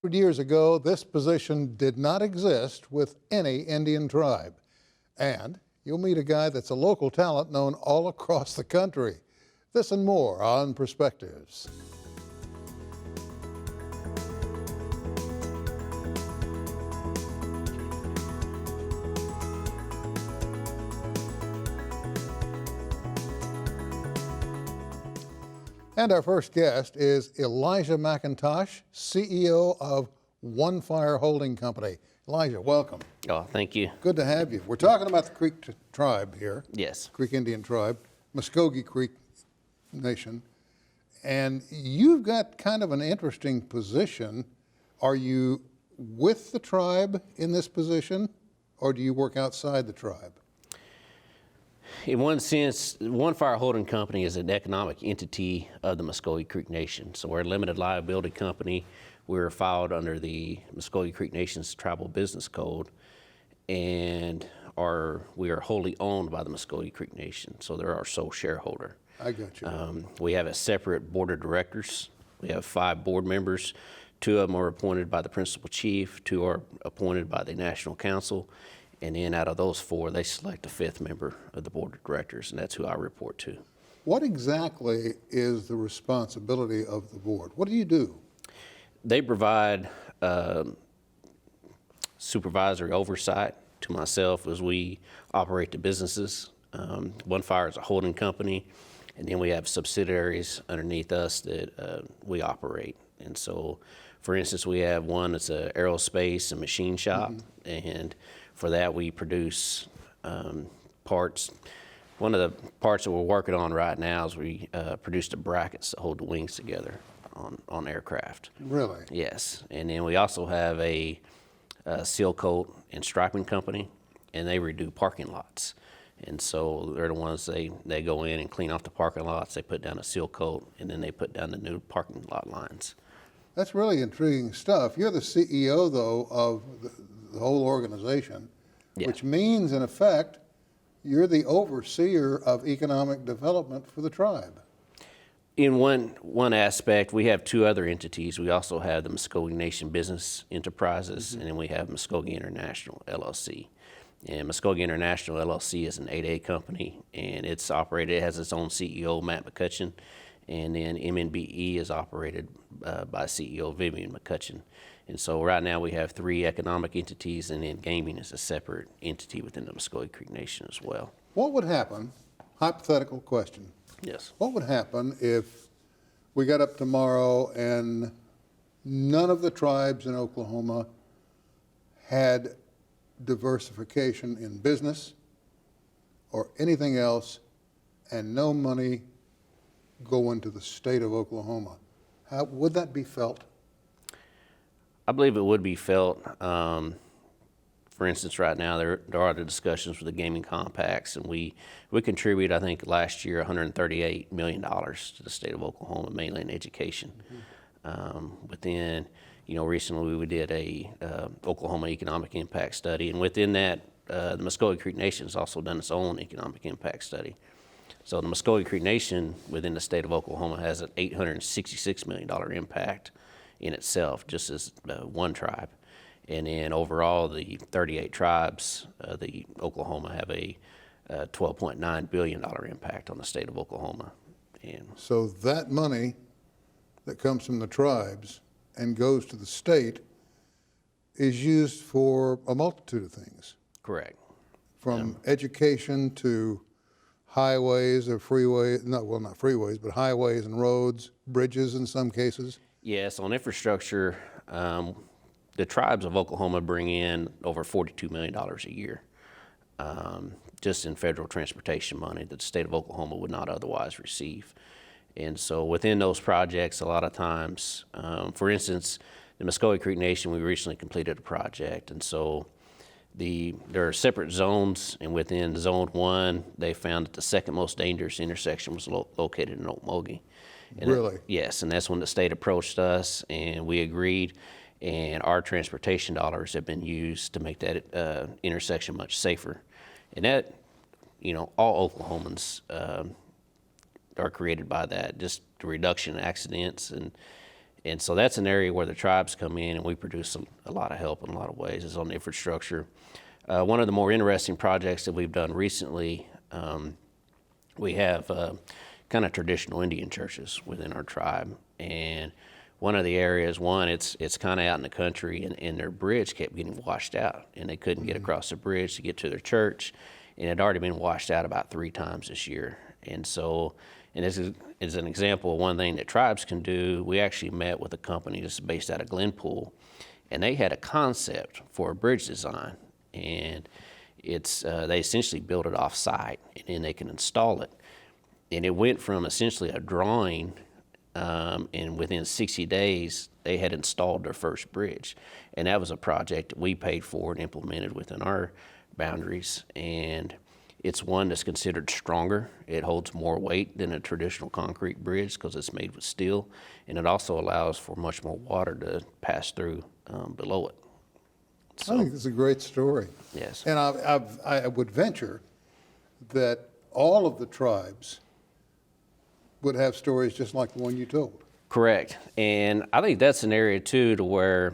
Years ago, this position did not exist with any Indian tribe. And you'll meet a guy that's a local talent known all across the country. This and more on Perspectives. And our first guest is Elijah McIntosh, CEO of Onefire Holding Company. Elijah, welcome. Oh, thank you. Good to have you. We're talking about the Creek tribe here. Yes. Creek Indian tribe, Muskogee Creek Nation. And you've got kind of an interesting position. Are you with the tribe in this position, or do you work outside the tribe? In one sense, Onefire Holding Company is an economic entity of the Muskogee Creek Nation. So we're a limited liability company. We're filed under the Muskogee Creek Nation's Tribal Business Code, and we are wholly owned by the Muskogee Creek Nation. So they're our sole shareholder. I got you. We have a separate board of directors. We have 5 board members. 2 of them are appointed by the principal chief, 2 are appointed by the National Council. And then out of those 4, they select a 5th member of the board of directors, and that's who I report to. What exactly is the responsibility of the board? What do you do? They provide supervisory oversight to myself as we operate the businesses. Onefire is a holding company, and then we have subsidiaries underneath us that we operate. And so, for instance, we have one that's an aerospace and machine shop, and for that, we produce parts. One of the parts that we're working on right now is we produce the brackets that hold the wings together on aircraft. Really? Yes. And then we also have a seal coat and striping company, and they redo parking lots. And so they're the ones, they go in and clean off the parking lots, they put down a seal coat, and then they put down the new parking lot lines. That's really intriguing stuff. You're the CEO, though, of the whole organization, Yeah. which means, in effect, you're the overseer of economic development for the tribe. In one aspect, we have 2 other entities. We also have the Muskogee Nation Business Enterprises, and then we have Muskogee International, LLC. And Muskogee International, LLC is an 8A company, and it's operated, it has its own CEO, Matt McCutcheon, and then MNBE is operated by CEO Vivian McCutcheon. And so right now we have 3 economic entities, and then gaming is a separate entity within the Muskogee Creek Nation as well. What would happen, hypothetical question, Yes. what would happen if we got up tomorrow and none of the tribes in Oklahoma had diversification in business or anything else, and no money go into the state of Oklahoma? How would that be felt? I believe it would be felt. For instance, right now there are the discussions for the gaming compacts, and we contribute, I think, last year $138 million to the state of Oklahoma, mainly in education. But then, recently we did a Oklahoma economic impact study, and within that, the Muskogee Creek Nation has also done its own economic impact study. So the Muskogee Creek Nation within the state of Oklahoma has an $866 million impact in itself, just as one tribe. And then overall, the 38 tribes, the Oklahoma have a $12.9 billion impact on the state of Oklahoma. And so that money that comes from the tribes and goes to the state is used for a multitude of things. Correct. From education to highways or freeways, not freeways, but highways and roads, bridges in some cases. Yes, on infrastructure, the tribes of Oklahoma bring in over $42 million a year, just in federal transportation money that the state of Oklahoma would not otherwise receive. And so within those projects, a lot of times, for instance, the Muskogee Creek Nation, we recently completed a project, and so there are separate zones, and within Zone 1, they found that the second most dangerous intersection was located in Okmulgee. Really? Yes, and that's when the state approached us, and we agreed, and our transportation dollars have been used to make that intersection much safer. And that, all Oklahomans are created by that, just the reduction in accidents, and And so that's an area where the tribes come in, and we produce a lot of help in a lot of ways, is on the infrastructure. One of the more interesting projects that we've done recently, we have kind of traditional Indian churches within our tribe. And one of the areas, it's kind of out in the country, and their bridge kept getting washed out, and they couldn't get across the bridge to get to their church, and it had already been washed out about 3 times this year. And so, and this is an example of one thing that tribes can do. We actually met with a company that's based out of Glenpool, and they had a concept for a bridge design, and they essentially built it off site, and then they can install it. And it went from essentially a drawing, and within 60 days, they had installed their first bridge. And that was a project that we paid for and implemented within our boundaries. And it's one that's considered stronger. It holds more weight than a traditional concrete bridge because it's made with steel. And it also allows for much more water to pass through below it. I think it's a great story. Yes. And I would venture that all of the tribes would have stories just like the one you told. Correct. And I think that's an area too to where,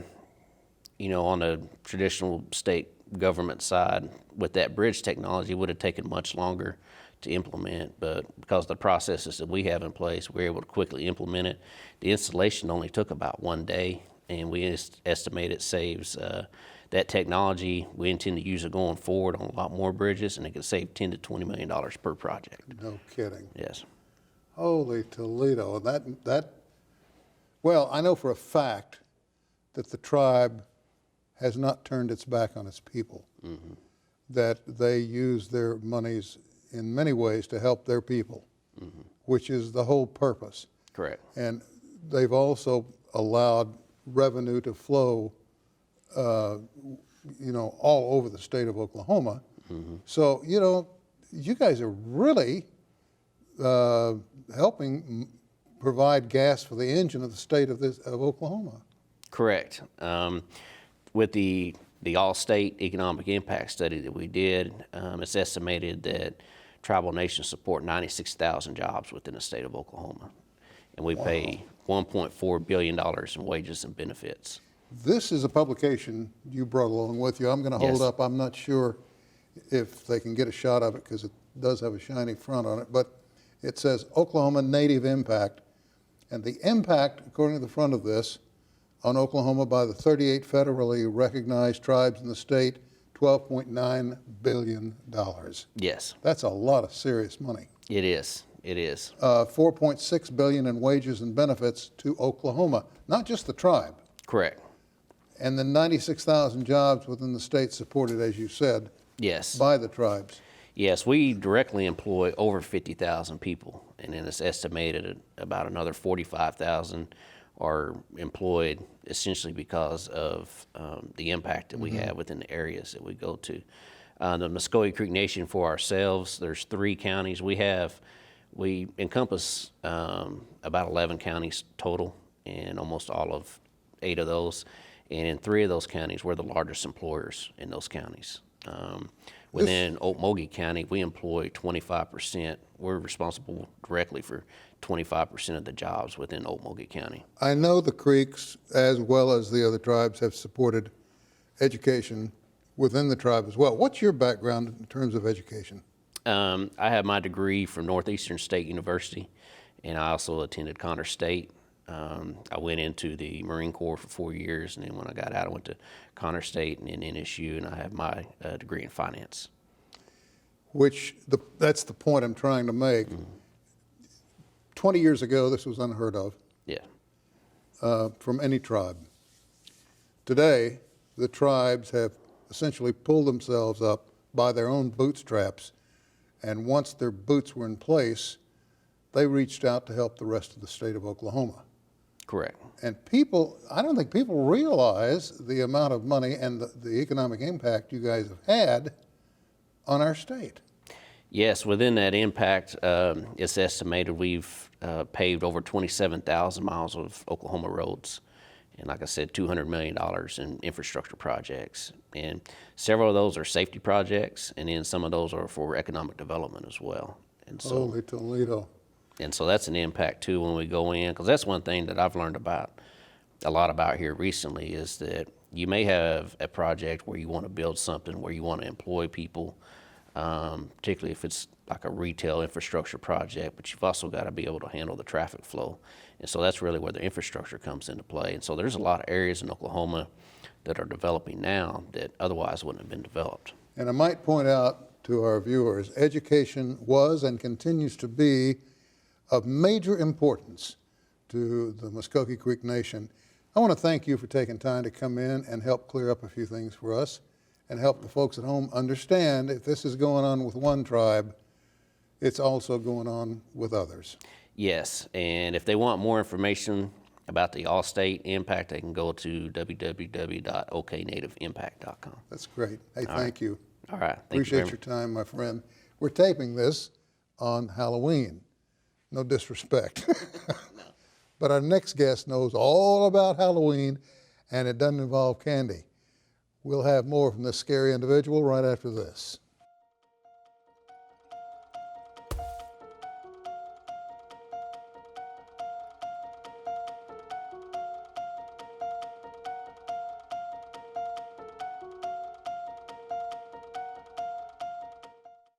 on the traditional state government side with that bridge technology, it would have taken much longer to implement, but because of the processes that we have in place, we're able to quickly implement it. The installation only took about 1 day, and we estimate it saves that technology. We intend to use it going forward on a lot more bridges, and it can save $10 to $20 million per project. No kidding. Yes. Holy Toledo. Well, I know for a fact that the tribe has not turned its back on its people, that they use their monies in many ways to help their people, which is the whole purpose. Correct. And they've also allowed revenue to flow, all over the state of Oklahoma. So, you guys are really helping provide gas for the engine of the state of Oklahoma. Correct. With the all-state economic impact study that we did, it's estimated that tribal nations support 96,000 jobs within the state of Oklahoma, and we pay $1.4 billion in wages and benefits. This is a publication you brought along with you. I'm going to hold up. I'm not sure if they can get a shot of it because it does have a shiny front on it, but it says Oklahoma Native Impact, and the impact, according to the front of this, on Oklahoma by the 38 federally recognized tribes in the state, $12.9 billion. Yes. That's a lot of serious money. It is. It is. $4.6 billion in wages and benefits to Oklahoma, not just the tribe. Correct. And then 96,000 jobs within the state supported, as you said, Yes. by the tribes. Yes, we directly employ over 50,000 people, and then it's estimated about another 45,000 are employed essentially because of the impact that we have within the areas that we go to. The Muscogee Creek Nation for ourselves, there's 3 counties. We encompass about 11 counties total, and almost all of 8 of those. And in 3 of those counties, we're the largest employers in those counties. Within Okmulgee County, we employ 25%. We're responsible directly for 25% of the jobs within Okmulgee County. I know the Creeks, as well as the other tribes, have supported education within the tribe as well. What's your background in terms of education? I have my degree from Northeastern State University, and I also attended Connor State. I went into the Marine Corps for 4 years, and then when I got out, I went to Connor State and then NSU, and I have my degree in finance. That's the point I'm trying to make. 20 years ago, this was unheard of. Yeah. From any tribe. Today, the tribes have essentially pulled themselves up by their own bootstraps, and once their boots were in place, they reached out to help the rest of the state of Oklahoma. Correct. And I don't think people realize the amount of money and the economic impact you guys have had on our state. Yes, within that impact, it's estimated we've paved over 27,000 miles of Oklahoma roads. And like I said, $200 million in infrastructure projects. And several of those are safety projects, and then some of those are for economic development as well. And so, Holy Toledo. And so that's an impact too when we go in, because that's one thing that I've learned about a lot about here recently is that you may have a project where you want to build something where you want to employ people, particularly if it's like a retail infrastructure project, but you've also got to be able to handle the traffic flow. And so that's really where the infrastructure comes into play. And so there's a lot of areas in Oklahoma that are developing now that otherwise wouldn't have been developed. And I might point out to our viewers, education was and continues to be of major importance to the Muskogee Creek Nation. I want to thank you for taking time to come in and help clear up a few things for us and help the folks at home understand if this is going on with one tribe, it's also going on with others. Yes, and if they want more information about the all-state impact, they can go to www.oknativeimpact.com. That's great. Hey, thank you. All right. Appreciate your time, my friend. We're taping this on Halloween. No disrespect. But our next guest knows all about Halloween, and it doesn't involve candy. We'll have more from this scary individual right after this.